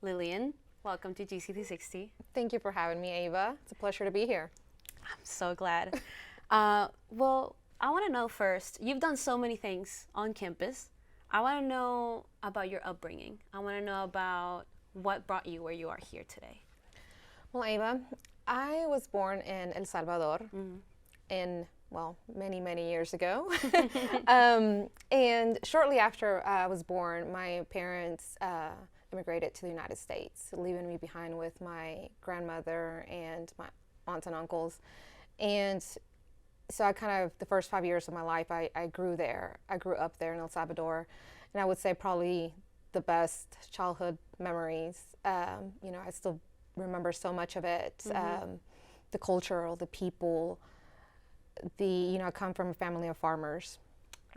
Lilian. Welcome to GC360. Thank you for having me, Ava. It's a pleasure to be here. I'm so glad. Well, I want to know first, you've done so many things on campus. I want to know about your upbringing. I want to know about what brought you where you are here today. Well, Ava, I was born in El Salvador many, many years ago. And shortly after I was born, my parents immigrated to the United States, leaving me behind with my grandmother and my aunts and uncles. And so the first 5 years of my life, I grew there. I grew up there in El Salvador. And I would say probably the best childhood memories. I still remember so much of it. The culture, the people, I come from a family of farmers.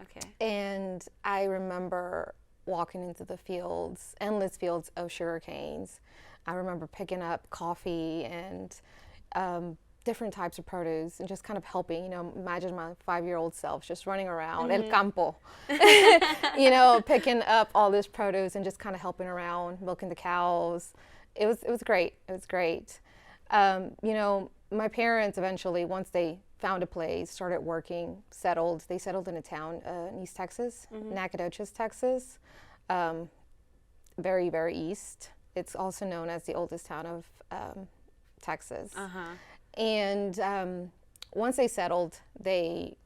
Okay. And I remember walking into the fields, endless fields of sugar canes. I remember picking up coffee and different types of produce and just kind of helping, imagine my 5-year-old self just running around El Campo, picking up all this produce and just kind of helping around, milking the cows. It was great. It was great. My parents eventually, once they found a place, started working, settled. They settled in a town in East Texas, Nacogdoches, Texas, very, very east. It's also known as the oldest town of Texas. And once they settled, they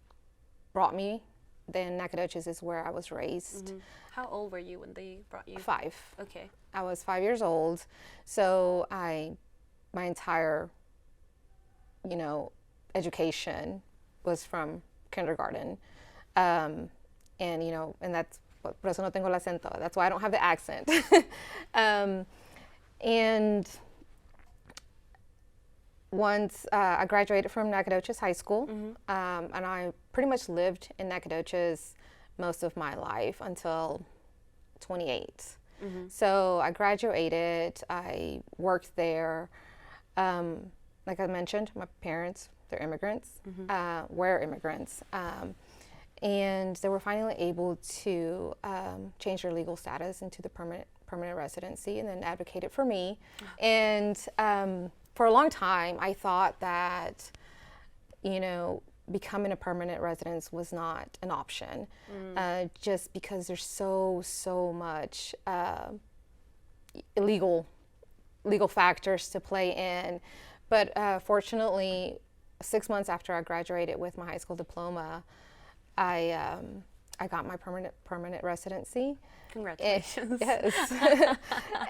brought me. Then Nacogdoches is where I was raised. How old were you when they brought you? 5. Okay. I was 5 years old. So my entire, education was from kindergarten. And that's, por eso no tengo el acento. That's why I don't have the accent. And once I graduated from Nacogdoches High School, and I pretty much lived in Nacogdoches most of my life until 28. So I graduated, I worked there. Like I mentioned, my parents, they're immigrants, were immigrants. And they were finally able to change their legal status into the permanent residency and then advocated for me. And for a long time, I thought that, becoming a permanent resident was not an option, just because there's so much legal factors to play in. But fortunately, 6 months after I graduated with my high school diploma, I got my permanent residency. Congratulations. Yes.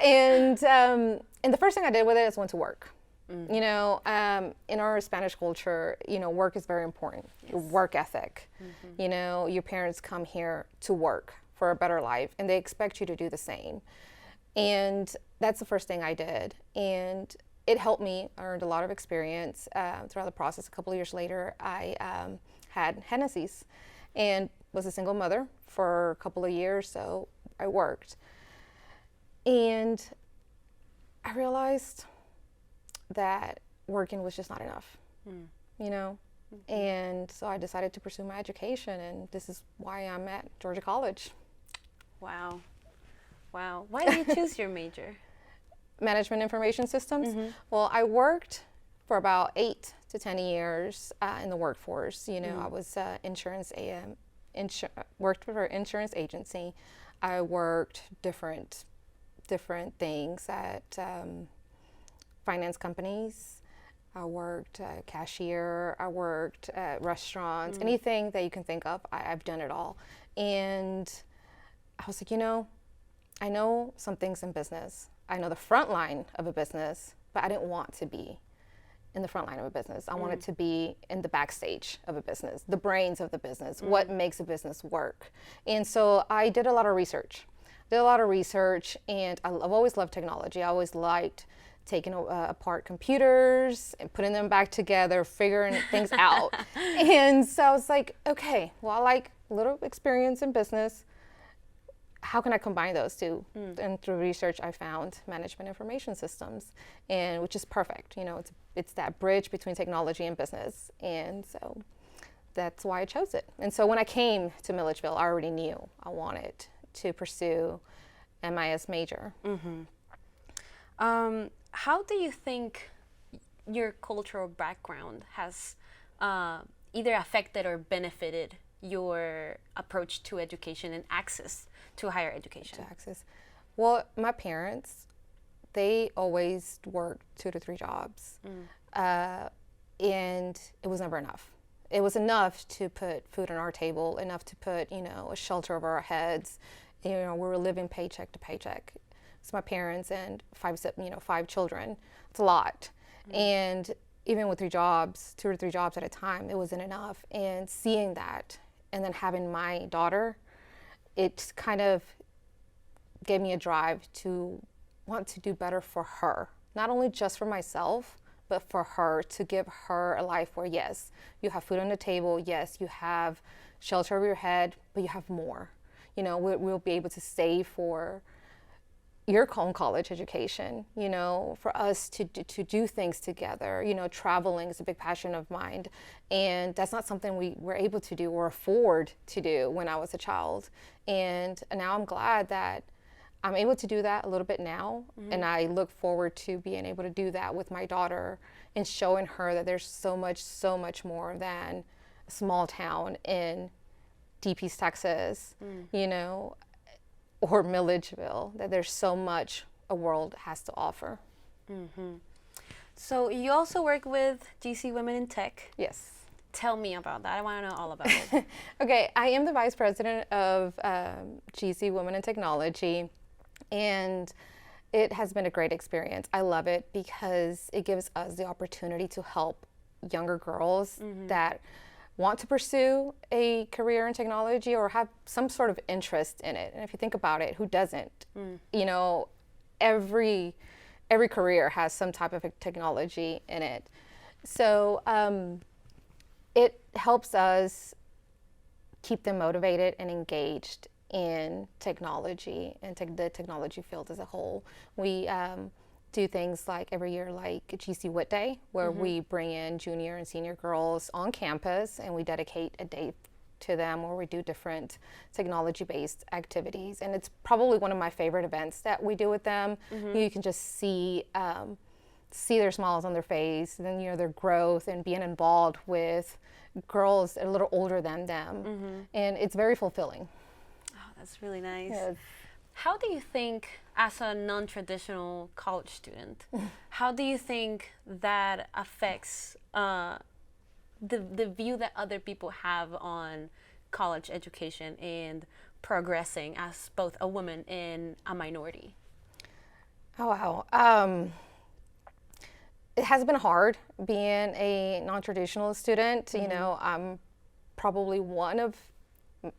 And the first thing I did with it is went to work. In our Spanish culture, work is very important. Yes. Work ethic. Your parents come here to work for a better life, and they expect you to do the same. And that's the first thing I did. And it helped me. I earned a lot of experience throughout the process. A couple of years later, I had Hennessy's and was a single mother for a couple of years, so I worked. And I realized that working was just not enough, And so I decided to pursue my education, and this is why I'm at Georgia College. Wow. Why did you choose your major? Management information systems. Well, I worked for about 8 to 10 years in the workforce. I was worked for an insurance agency. I worked different things at finance companies. I worked cashier. I worked at restaurants. Anything that you can think of, I've done it all. And I was like, I know some things in business. I know the front line of a business, but I didn't want to be in the front line of a business. I wanted to be in the backstage of a business, the brains of the business, what makes a business work. And so I did a lot of research. And I've always loved technology. I always liked taking apart computers and putting them back together, figuring things out. And so I was like, okay, well, I like a little experience in business. How can I combine those two? And through research, I found management information systems, and which is perfect. It's that bridge between technology and business. And so that's why I chose it. And so when I came to Milledgeville, I already knew I wanted to pursue MIS major. How do you think your cultural background has either affected or benefited your approach to education and access to higher education? Access. Well, my parents, they always worked 2 to 3 jobs, and it was never enough. It was enough to put food on our table, enough to put, a shelter over our heads. We were living paycheck to paycheck. It's my parents and 5 children. It's a lot. And even with 3 jobs, 2 or 3 jobs at a time, it wasn't enough. And seeing that, and then having my daughter, it kind of gave me a drive to want to do better for her. Not only just for myself, but for her, to give her a life where, yes, you have food on the table, yes, you have shelter over your head, but you have more. We'll be able to save for your own college education, for us to do things together. Traveling is a big passion of mine, and that's not something we were able to do or afford to do when I was a child. And now I'm glad that I'm able to do that a little bit now, and I look forward to being able to do that with my daughter and showing her that there's so much more than a small town in Deep East Texas, or Milledgeville, that there's so much a world has to offer. So you also work with GC Women in Tech. Yes. Tell me about that. I want to know all about it. Okay, I am the vice president of GC Women in Technology, and it has been a great experience. I love it because it gives us the opportunity to help younger girls that want to pursue a career in technology or have some sort of interest in it. And if you think about it, who doesn't? Every career has some type of technology in it. So it helps us keep them motivated and engaged in technology and the technology field as a whole. We do things like every year, like GC Wit Day, where we bring in junior and senior girls on campus and we dedicate a day to them where we do different technology-based activities. And it's probably one of my favorite events that we do with them. You can just see their smiles on their face, and then their growth and being involved with girls a little older than them. And it's very fulfilling. Oh, that's really nice. Yes. How do you think, as a non-traditional college student, how do you think that affects the view that other people have on college education and progressing as both a woman and a minority? Oh, wow. It has been hard being a non-traditional student. I'm probably one of,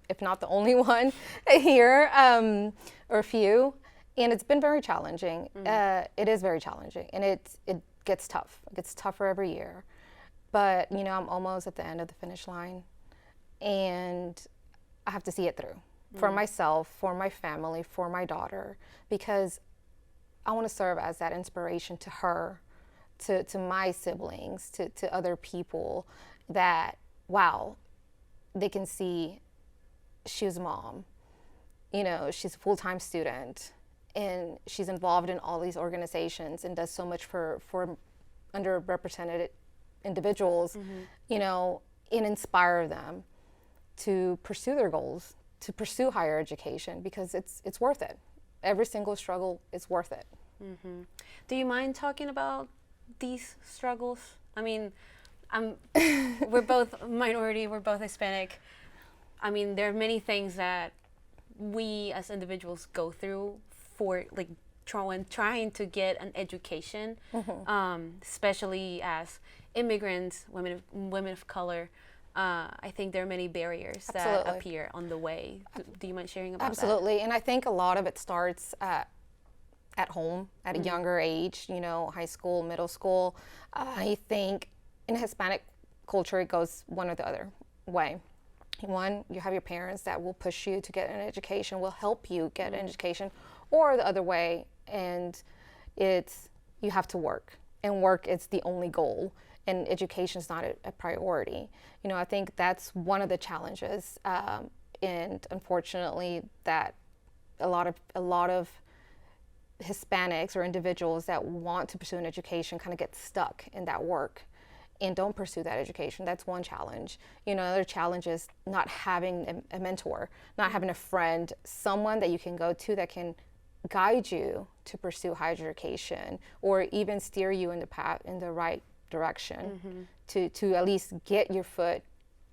if not the only one here, or a few, and it's been very challenging. It is very challenging, and it gets tough. It gets tougher every year, but I'm almost at the end of the finish line, and I have to see it through for myself, for my family, for my daughter, because I want to serve as that inspiration to her, to my siblings, to other people, that wow, they can see she's a mom, she's a full-time student, and she's involved in all these organizations and does so much for underrepresented individuals, and inspire them to pursue their goals, to pursue higher education, because it's worth it. Every single struggle is worth it. Do you mind talking about these struggles? I mean, we're both minority, we're both Hispanic. I mean, there are many things that we as individuals go through for trying to get an education, especially as immigrants, women of color. I think there are many barriers that appear on the way. Do you mind sharing about that? Absolutely, and I think a lot of it starts at home at a younger age, high school, middle school. I think in Hispanic culture, it goes one or the other way. One, you have your parents that will push you to get an education, will help you get an education, or the other way, and it's you have to work, and work is the only goal, and education is not a priority. I think that's one of the challenges, and unfortunately, that a lot of Hispanics or individuals that want to pursue an education kind of get stuck in that work and don't pursue that education. That's one challenge. Another challenge is not having a mentor, not having a friend, someone that you can go to that can guide you to pursue higher education, or even steer you in the right direction, to at least get your foot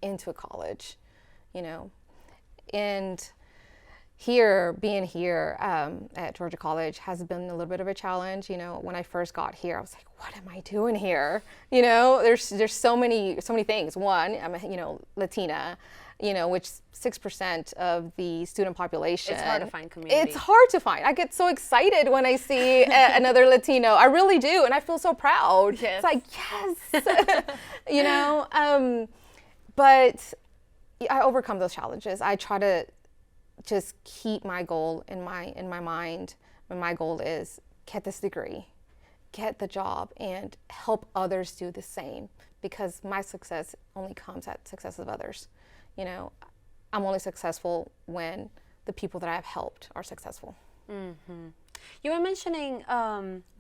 into a college, And being here at Georgia College has been a little bit of a challenge. When I first got here, I was like, what am I doing here? There's so many things. One, I'm Latina, which 6% of the student population. It's hard to find community. It's hard to find. I get so excited when I see another Latino. I really do, and I feel so proud. Yes. It's like, yes, but I overcome those challenges. I try to just keep my goal in my mind. And my goal is get this degree, get the job, and help others do the same, because my success only comes at success of others. I'm only successful when the people that I've helped are successful. Mm-hmm. You were mentioning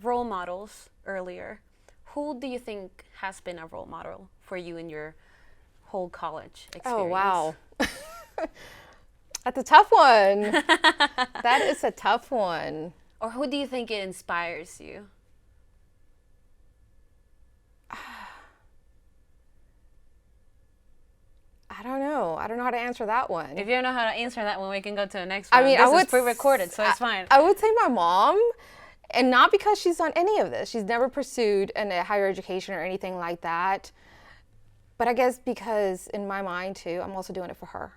role models earlier. Who do you think has been a role model for you in your whole college experience? Oh, wow. That's a tough one. That is a tough one. Or who do you think it inspires you? I don't know. I don't know how to answer that one. If you don't know how to answer that one, we can go to the next one. I mean, this is pre-recorded, so it's fine. I would say my mom, and not because she's done any of this. She's never pursued a higher education or anything like that. But I guess because in my mind too, I'm also doing it for her.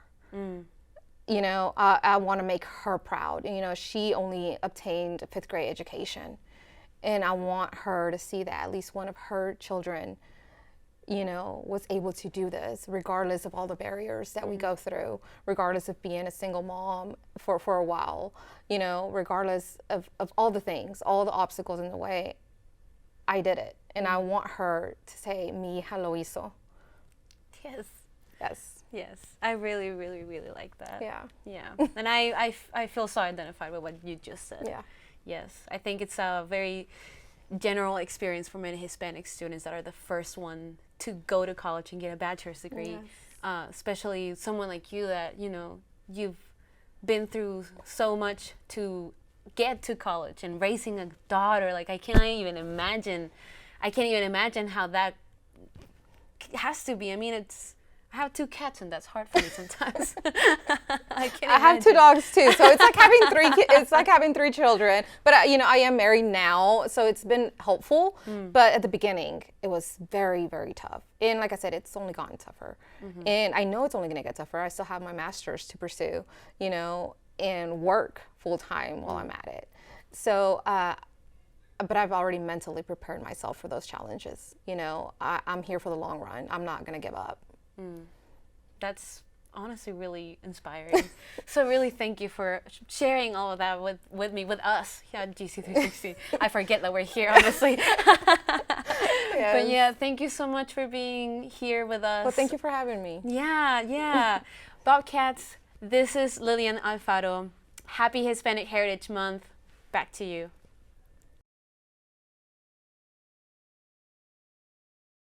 I want to make her proud. She only obtained a 5th grade education, and I want her to see that at least one of her children, was able to do this, regardless of all the barriers that we go through, regardless of being a single mom for a while, regardless of all the things, all the obstacles in the way. I did it, and I want her to say, mi hija lo hizo. Yes. Yes. Yes, I really, really, really like that. Yeah. And I feel so identified with what you just said. Yeah. Yes, I think it's a very general experience for many Hispanic students that are the first one to go to college and get a bachelor's degree. Yes. Especially someone like you that, you've been through so much to get to college and raising a daughter. Like, I can't even imagine how that has to be. I mean, I have 2 cats, and that's hard for me sometimes. I have 2 dogs too, so it's like having 3. It's like having 3 children. But I am married now, so it's been helpful. But at the beginning, it was very, very tough. And like I said, it's only gotten tougher. And I know it's only going to get tougher. I still have my master's to pursue, and work full time while I'm at it. So, but I've already mentally prepared myself for those challenges. I'm here for the long run. I'm not going to give up. That's honestly really inspiring. So really thank you for sharing all of that with me, with us here at GC360. I forget that we're here, honestly. Yes. But yeah, thank you so much for being here with us. Well, thank you for having me. Yeah. Bobcats, this is Lilian Alfaro. Happy Hispanic Heritage Month. Back to you.